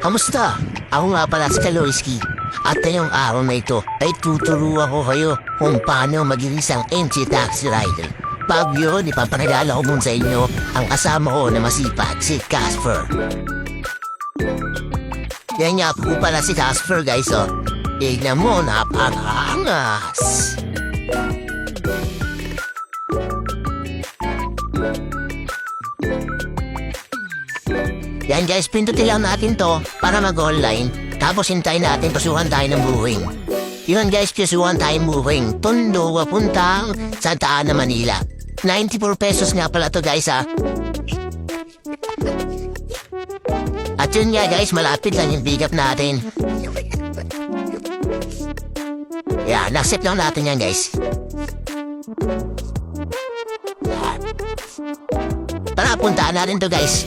Kamusta? Ako nga pala si Kaloyski. At ngayong araw na ito ay tuturuan ko kayo kung paano maging isang NG taxi rider. Pag yun, ipapakilala ko muna sa inyo ang kasama ko na masipag, si Casper. Yan nga po pala si Casper, guys, oh. Tignan mo, napakaangas. Yan guys, pindutin lang natin to para mag-online. Tapos hintayin natin pasuhan tayo ng buwing. Yun guys, pasuhan tayo ng buwing. Tondo, papuntang Santa Ana, Manila. 94 pesos nga pala to guys, ha. At yun nga guys, malapit lang yung pick up natin. Yan, accept lang natin yan guys. Tara, puntaan natin to guys.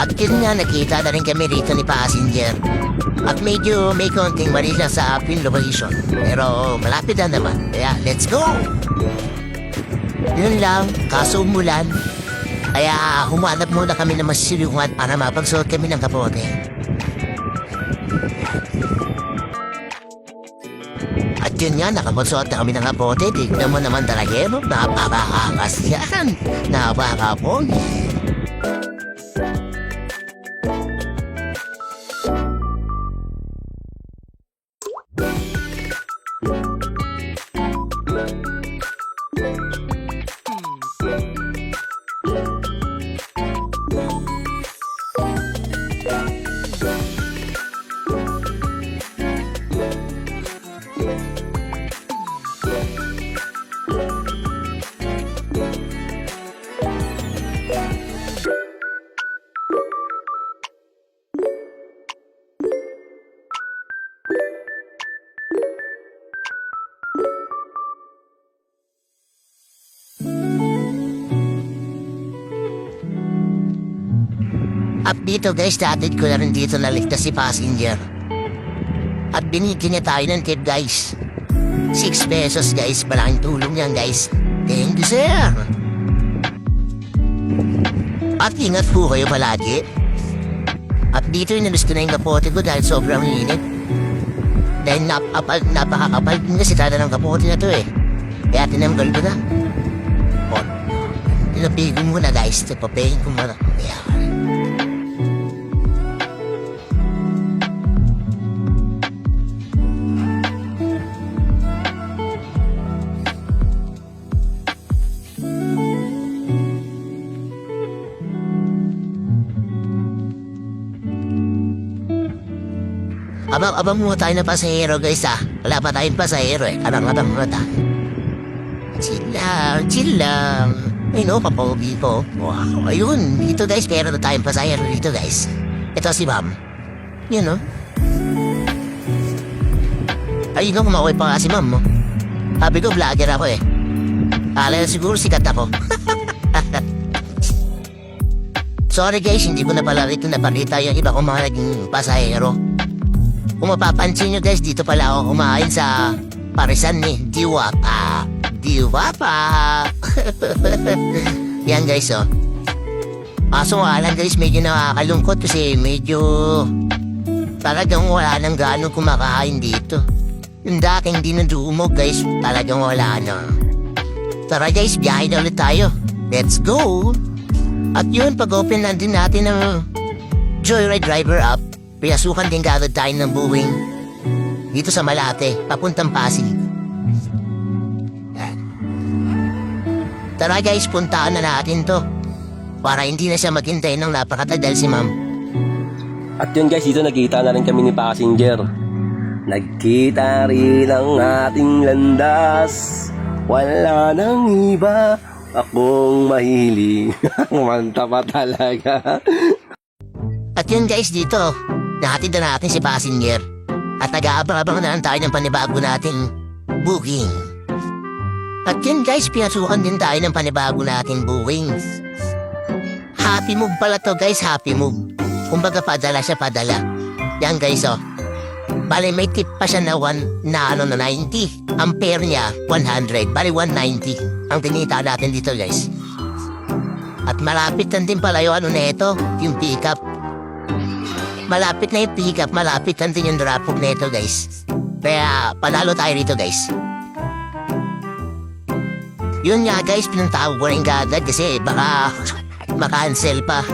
At yun nga, nakita na rin kami rito ni passenger. At medyo may konting mali lang sa pin location. Pero malapit na naman. Kaya let's go! Yun lang, kaso umulan. Kaya humanap muna kami ng masiliwan para mapagsuot kami ng kapote. At yun nga, nakapagsuot na kami ng kapote. Tignan mo naman talaga mo, napakaangas yan. Napakapogi. At dito guys, datid ko na rin dito naligtas si passenger. At binigyan niya tayo ng tip guys. 6 pesos guys, malaking tulong yan guys. Thank you sir. At ingat po kayo palagi. At dito inalus ko na yung kapote ko dahil sobrang init. Dahil napakakapal din kasi tada ng kapote na to eh. Kaya tinanggal ko na. O, tinapigin mo na guys, tapapigin ko muna. Ayan. Abang muna tayo na pasahero guys, ha. Wala pa tayong pasahero eh. Abang muna tayo. Chill lang. Ay no, papogi po. Wow, ayun. Dito guys, meron na tayong pasahero dito guys. Ito si ma'am. Yun no. Ayun no, kumakoy pa nga si ma'am, no. Sabi ko, vlogger ako eh. Alay siguro sikat ako. Sorry guys, hindi ko na pala rito napalita yung iba kong mga naging pasahero. Kung mapapansin nyo guys, dito pala ako kumain sa parisan ni Diwapa. Yan guys, oh. Kaso nga lang guys, medyo nakakalungkot kasi medyo talagang wala nang gano'ng kumakain dito. Yung dating dinudumog guys, talagang wala na. Tara guys, biyahe na ulit tayo. Let's go! At yun, pag-open lang din natin ng Joyride Driver app. Pinasukan din kagad tayo ng buwing dito sa Malate, papuntang Pasig. Tara guys, puntaan na natin to para hindi na siya maghintay ng napakatagal si ma'am. At yun guys, dito nagkita na rin kami ni passenger. Nagkita rin ang ating landas. Wala nang iba akong mahilig. Manta pa talaga. At yun guys, dito nahatid na natin si passenger. At nag-aabang-abang na lang tayo ng panibago nating booking. At yun guys, pinasukan din tayo ng panibago nating booking. Happy move pala to guys, happy move. Kumbaga padala siya padala. Yan guys, oh. Bali, may tip pa siya na 90. Ang pair niya, 100. Bali, 190. Ang tinita natin dito, guys. At malapit lang din pala yung neto, yung pickup. Malapit na yung pickup, malapit lang din yung drop-off neto, guys. Kaya, panalo tayo rito, guys. Yun nga, guys, pinuntahan ko rin agad kasi baka makancel pa.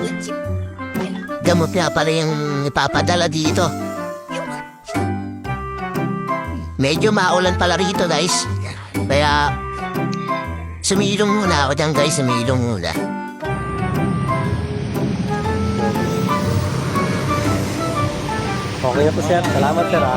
Gamot nga pala yung ipapadala dito. Medyo maulan pala rito, guys. Kaya, sumilong muna ako dyan, guys. Sumilong muna. Okay na po, sir. Salamat, sir, ha.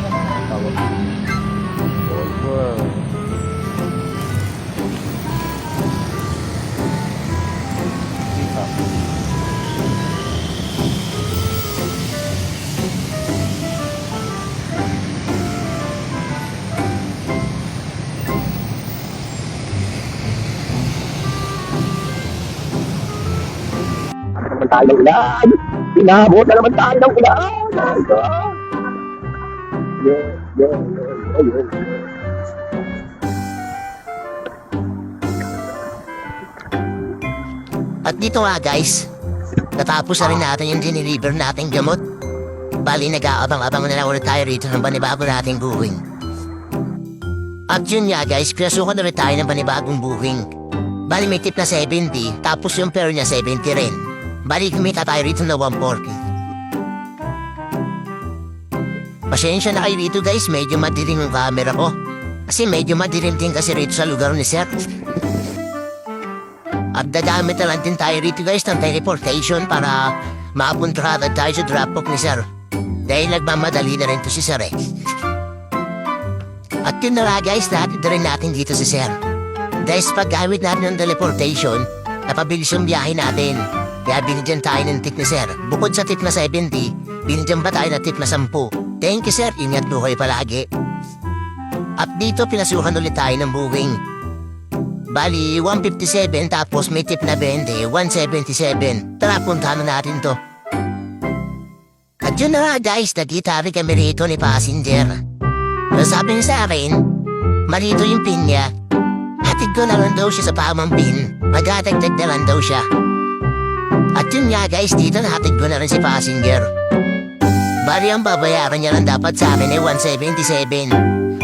naman tayo ng ulan. Pinabot na naman tayo ng ulan. My God. Yeah. At dito nga, guys, natapos na rin natin yung diniliver nating gamot. Bali, nag-aabang-abang na lang ulit tayo rito ng panibago nating buwing. At yun nga, guys, pinasukan na rin tayo ng panibagong buwing. Bali, may tip na 70, tapos yung pair niya 70 rin. Bali, kumita tayo rito na 140. Pasensya na kayo rito, guys, medyo madilim yung camera ko. Kasi medyo madilim din kasi rito sa lugar ni Sir. At dagamit na lang din tayo rito, guys, ng teleportation para mapunta tayo sa drop-off ni Sir. Dahil nagmamadali na rin to si Sir, eh. At yun na nga, guys, natin rin natin dito si Sir. Dahil sa paggamit natin ng teleportation, napabilis yung biyahe natin. Kaya binigyan tayo ng tip ni Sir. Bukod sa tip na 70, binigyan pa tayo ng tip na 10. Thank you, Sir. Ingat po kayo palagi. At dito, pinasukan ulit tayo ng buwing. Bali, 157 tapos may tip na 20, 177. Tara, puntahan na natin to. At yun na nga, guys, nagkita rin kami rito ni passenger. So sabi niya sa akin, malito yung pin niya. Hatid ko na lang daw siya sa pamang pin. Magdadagdag na lang daw siya. At yun nga, guys, dito nahatid ko na rin si passenger. Bali, ang babayaran niya lang dapat sa akin ay 177.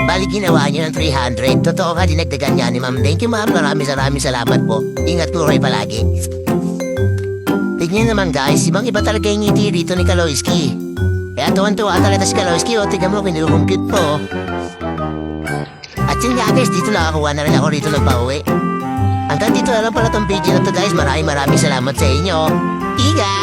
Bali, ginawa niya ng 300. Totoo ka, dinagdagan niya ni ma'am. Thank you, ma'am. Maraming salamat po. Ingat po kayo palagi. Tignan naman, guys. Ibang-iba talaga yung ngiti rito ni Kaloyski. Kaya tuwan-tuwa talaga si Kaloyski. O, tignan mo, kinukumpute po. At yun nga, guys, dito nakakuha na rin ako rito ng pauwi. Hanggang dito na lang pala tong video na to, guys. Maraming salamat sa inyo. Ingat!